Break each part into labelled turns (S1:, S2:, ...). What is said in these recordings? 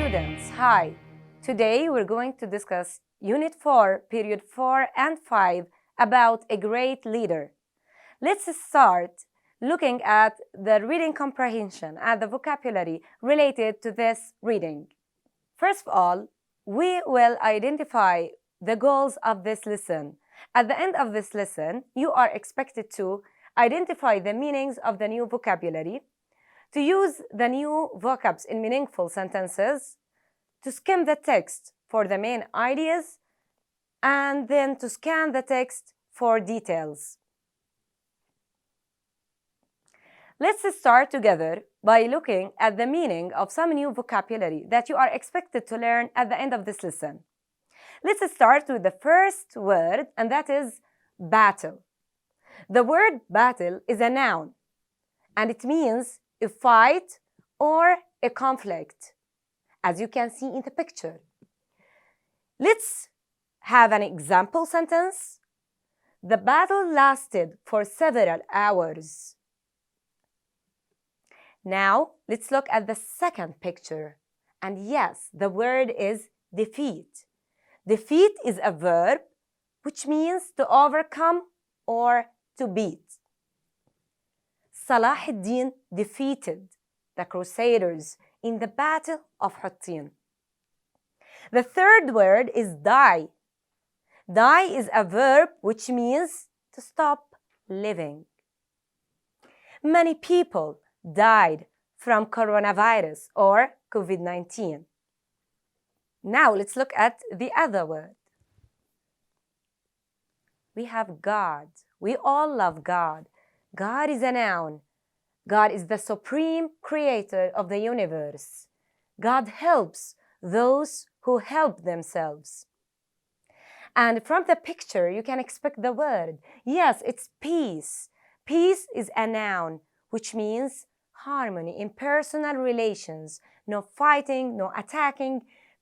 S1: students, hi! Today we're going to discuss Unit 4, Period 4 and 5 about a great leader. Let's start looking at the reading comprehension and the vocabulary related to this reading. First of all, we will identify the goals of this lesson. At the end of this lesson, you are expected to identify the meanings of the new vocabulary, to use the new vocabs in meaningful sentences, to skim the text for the main ideas, and then to scan the text for details. Let's start together by looking at the meaning of some new vocabulary that you are expected to learn at the end of this lesson. Let's start with the first word, and that is battle. The word battle is a noun, and it means a fight or a conflict, as you can see in the picture. Let's have an example sentence. The battle lasted for several hours. Now, let's look at the second picture. And yes, the word is defeat. Defeat is a verb which means to overcome or to beat. Salaheddine defeated the Crusaders in the Battle of Hattin. The third word is die. Die is a verb which means to stop living. Many people died from coronavirus or COVID-19. Now let's look at the other word. We have God. We all love God. God is a noun. God is the supreme creator of the universe. God helps those who help themselves. And from the picture, you can expect the word. Yes, it's peace. Peace is a noun, which means harmony in personal relations. No fighting, no attacking.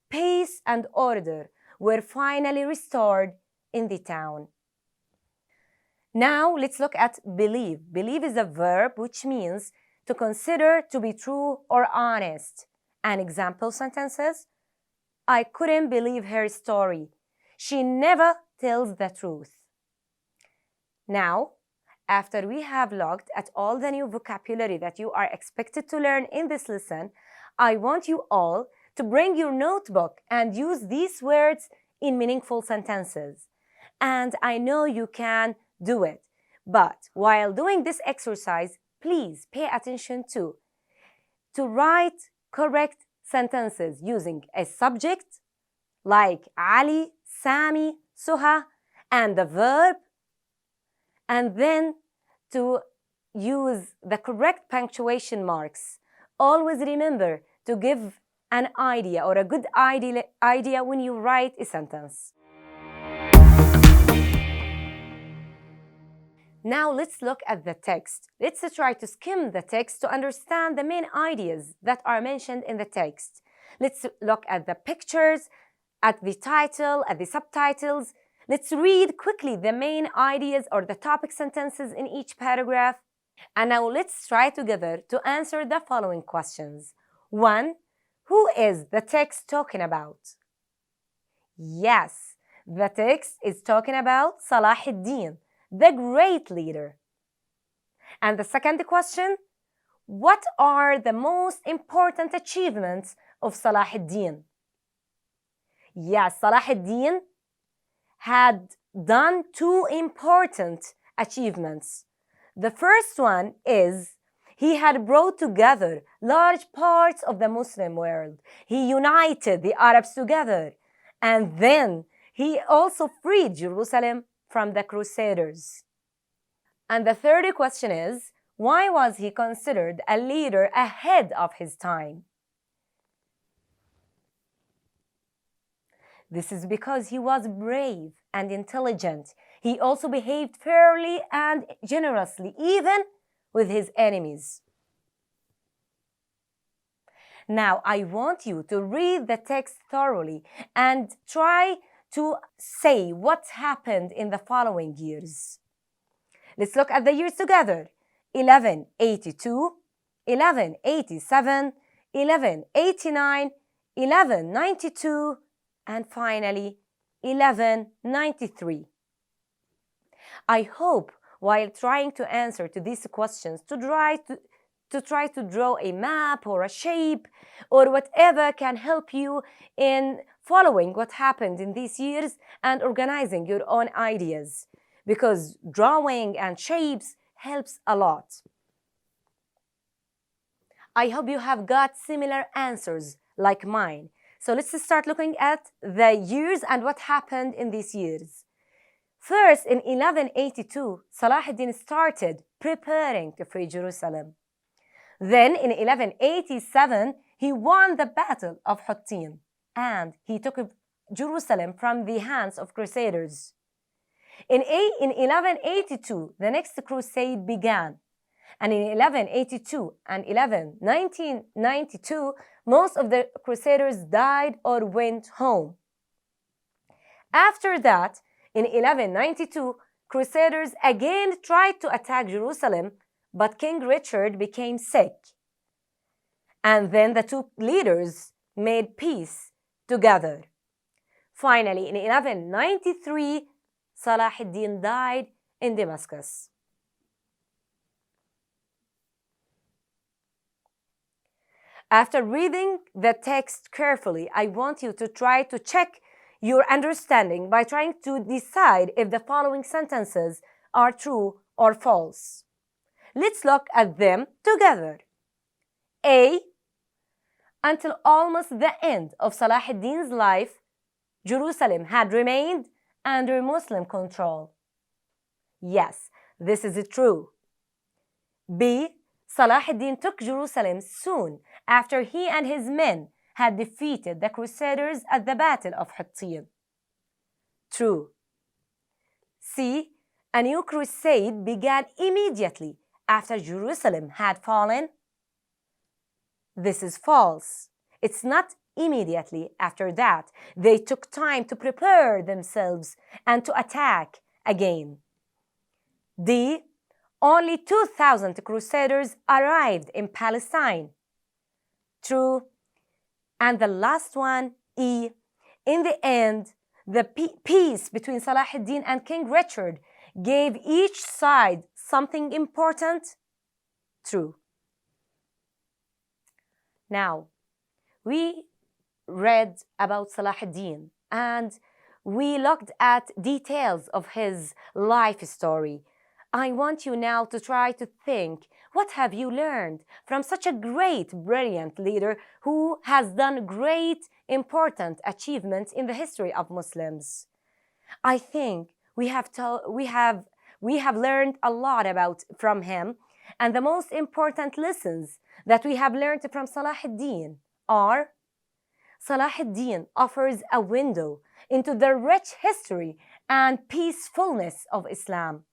S1: Peace and order were finally restored in the town. Now, let's look at believe. Believe is a verb which means to consider to be true or honest. An example sentences: I couldn't believe her story. She never tells the truth. Now, after we have looked at all the new vocabulary that you are expected to learn in this lesson, I want you all to bring your notebook and use these words in meaningful sentences. And I know you can do it. But while doing this exercise, please pay attention to write correct sentences using a subject like Ali, Sami, Suha, and the verb, and then to use the correct punctuation marks. Always remember to give an idea or a good idea when you write a sentence. Now let's look at the text. Let's try to skim the text to understand the main ideas that are mentioned in the text. Let's look at the pictures, at the title, at the subtitles. Let's read quickly the main ideas or the topic sentences in each paragraph. And now let's try together to answer the following questions. 1. Who is the text talking about? Yes, the text is talking about Salaheddine, the great leader. And the second question, what are the most important achievements of Salaheddine? Yes, Salaheddine had done 2 important achievements. The first one is he had brought together large parts of the Muslim world. He united the Arabs together. And then he also freed Jerusalem from the Crusaders. And the third question is, why was he considered a leader ahead of his time? This is because he was brave and intelligent. He also behaved fairly and generously, even with his enemies. Now, I want you to read the text thoroughly and try to say what happened in the following years. Let's look at the years together. 1182, 1187, 1189, 1192, and finally 1193. I hope while trying to answer to these questions to try to draw a map or a shape or whatever can help you in following what happened in these years and organizing your own ideas, because drawing and shapes helps a lot. I hope you have got similar answers like mine. So let's start looking at the years and what happened in these years. First, in 1182, Salaheddine started preparing to free Jerusalem. Then, in 1187, he won the Battle of Hattin, and he took Jerusalem from the hands of Crusaders. In 1182, the next crusade began. And in 1182 and 1992, most of the Crusaders died or went home. After that, in 1192, Crusaders again tried to attack Jerusalem, but King Richard became sick. And then the two leaders made peace together. Finally, in 1193, Salaheddine died in Damascus. After reading the text carefully, I want you to try to check your understanding by trying to decide if the following sentences are true or false. Let's look at them together. A. Until almost the end of Salaheddine's life, Jerusalem had remained under Muslim control. Yes, this is true. B. Salaheddine took Jerusalem soon after he and his men had defeated the Crusaders at the Battle of Hattin. True. C. A new crusade began immediately after Jerusalem had fallen. This is false. It's not immediately after that. They took time to prepare themselves and to attack again. D. Only 2,000 Crusaders arrived in Palestine. True. And the last one, E. In the end, the peace between Salaheddine and King Richard gave each side something important. True. Now, we read about Salaheddine and we looked at details of his life story. I want you now to try to think, what have you learned from such a great, brilliant leader who has done great, important achievements in the history of Muslims? I think we have learned a lot from him, and the most important lessons that we have learned from Salaheddine are: Salaheddine offers a window into the rich history and peacefulness of Islam.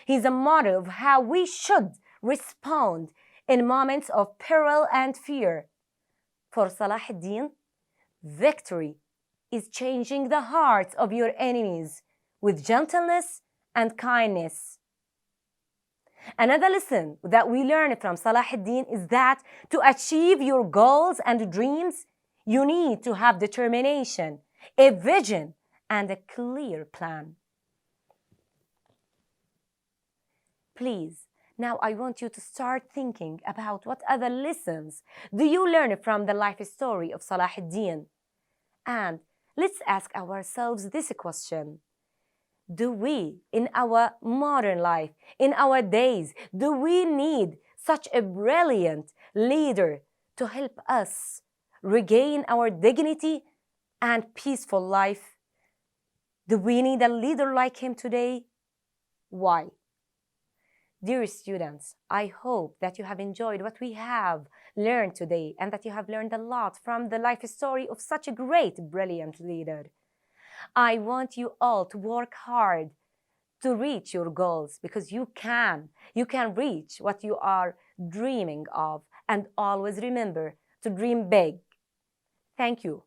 S1: He's a model of how we should respond in moments of peril and fear. For Salaheddine, victory is changing the hearts of your enemies with gentleness and kindness. Another lesson that we learn from Salaheddine is that to achieve your goals and dreams, you need to have determination, a vision, and a clear plan. Please, now I want you to start thinking about what other lessons do you learn from the life story of Salaheddine. And let's ask ourselves this question: do we, in our modern life, in our days, do we need such a brilliant leader to help us regain our dignity and peaceful life? Do we need a leader like him today? Why? Dear students, I hope that you have enjoyed what we have learned today and that you have learned a lot from the life story of such a great, brilliant leader. I want you all to work hard to reach your goals, because you can reach what you are dreaming of, and always remember to dream big. Thank you.